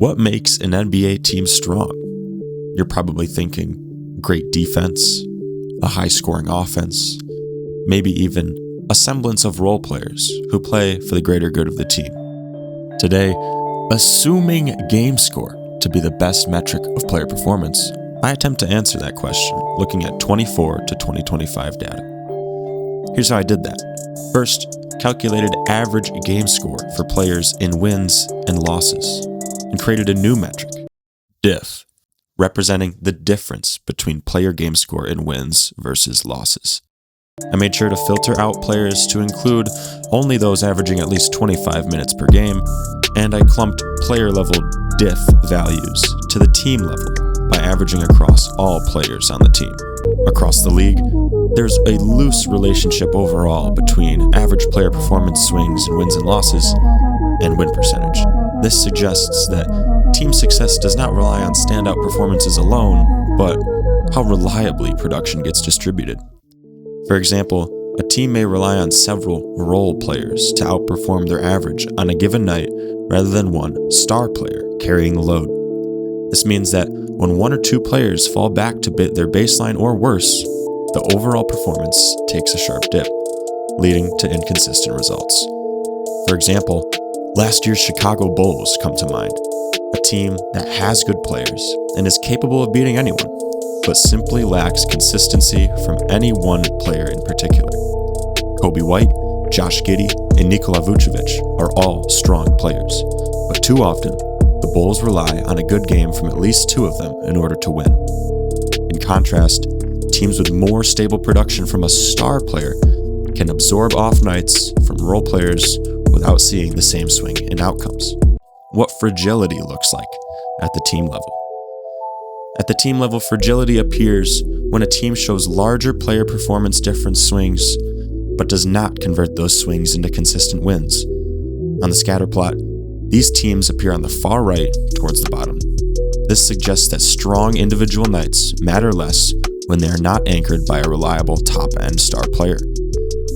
What makes an NBA team strong? You're probably thinking great defense, a high-scoring offense, maybe even a semblance of role players who play for the greater good of the team. Today, assuming game score to be the best metric of player performance, I attempt to answer that question looking at 24 to 2025 data. Here's how I did that. First, calculated average game score for players in wins and losses, and created a new metric, diff, representing the difference between player game score in wins versus losses. I made sure to filter out players to include only those averaging at least 25 minutes per game, and I clumped player-level diff values to the team level by averaging across all players on the team. Across the league, there's a loose relationship overall between average player performance swings in wins and losses and win percentage. This suggests that team success does not rely on standout performances alone, but how reliably production gets distributed. For example, a team may rely on several role players to outperform their average on a given night rather than one star player carrying the load. This means that when one or two players fall back to their baseline or worse, the overall performance takes a sharp dip, leading to inconsistent results. For example, last year's Chicago Bulls come to mind, a team that has good players and is capable of beating anyone, but simply lacks consistency from any one player in particular. Kobe White, Josh Giddey, and Nikola Vucevic are all strong players, but too often, the Bulls rely on a good game from at least two of them in order to win. In contrast, teams with more stable production from a star player can absorb off nights from role players without seeing the same swing in outcomes. What fragility looks like at the team level. At the team level, fragility appears when a team shows larger player performance difference swings, but does not convert those swings into consistent wins. On the scatter plot, these teams appear on the far right towards the bottom. This suggests that strong individual nights matter less when they are not anchored by a reliable top-end star player.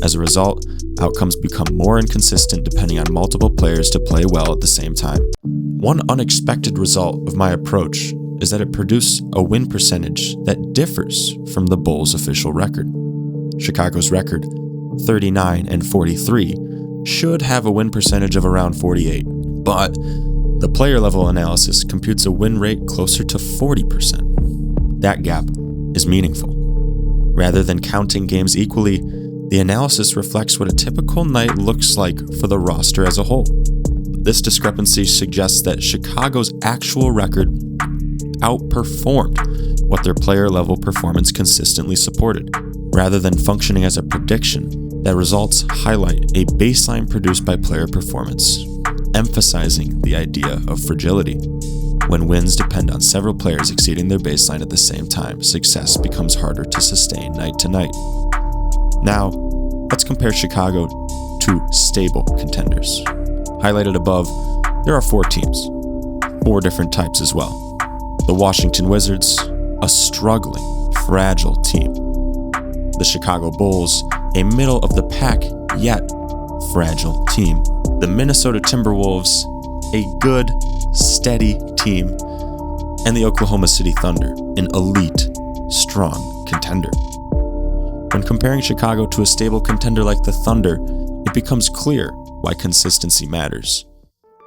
As a result, outcomes become more inconsistent depending on multiple players to play well at the same time. One unexpected result of my approach is that it produced a win percentage that differs from the Bulls' official record. Chicago's record, 39-43, should have a win percentage of around 48, but the player-level analysis computes a win rate closer to 40%. That gap is meaningful. Rather than counting games equally, the analysis reflects what a typical night looks like for the roster as a whole. This discrepancy suggests that Chicago's actual record outperformed what their player-level performance consistently supported. Rather than functioning as a prediction, that results highlight a baseline produced by player performance, emphasizing the idea of fragility. When wins depend on several players exceeding their baseline at the same time, success becomes harder to sustain night to night. Now, let's compare Chicago to stable contenders. Highlighted above, there are 4 teams, 4 different types as well. The Washington Wizards, a struggling, fragile team. The Chicago Bulls, a middle-of-the-pack, yet fragile team. The Minnesota Timberwolves, a good, steady team. And the Oklahoma City Thunder, an elite, strong contender. When comparing Chicago to a stable contender like the Thunder, it becomes clear why consistency matters.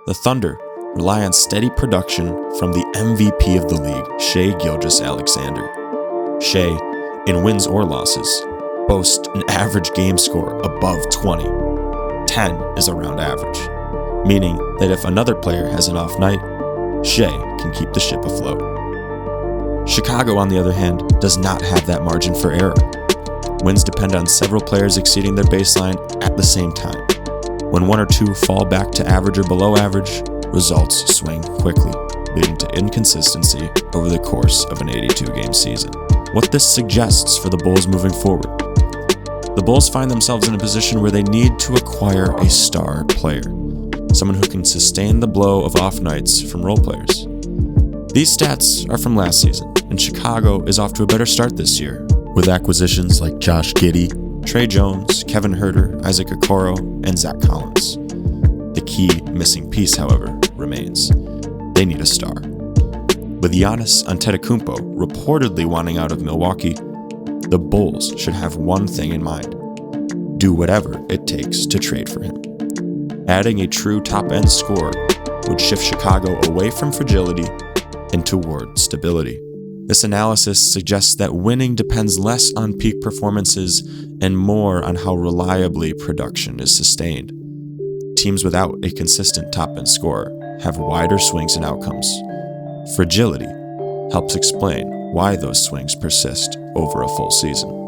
The Thunder rely on steady production from the MVP of the league, Shai Gilgeous-Alexander. Shai, in wins or losses, boasts an average game score above 20. 10 is around average, meaning that if another player has an off night, Shai can keep the ship afloat. Chicago, on the other hand, does not have that margin for error. Wins depend on several players exceeding their baseline at the same time. When one or two fall back to average or below average, results swing quickly, leading to inconsistency over the course of an 82-game season. What this suggests for the Bulls moving forward. The Bulls find themselves in a position where they need to acquire a star player, someone who can sustain the blow of off nights from role players. These stats are from last season, and Chicago is off to a better start this year, with acquisitions like Josh Giddey, Tre Jones, Kevin Huerter, Isaac Okoro, and Zach Collins. The key missing piece, however, remains. They they need a star. With Giannis Antetokounmpo reportedly wanting out of Milwaukee, the Bulls should have one thing in mind: do whatever it takes to trade for him. Adding a true top-end scorer would shift Chicago away from fragility and toward stability. This analysis suggests that winning depends less on peak performances and more on how reliably production is sustained. Teams without a consistent top-end scorer have wider swings in outcomes. Fragility helps explain why those swings persist over a full season.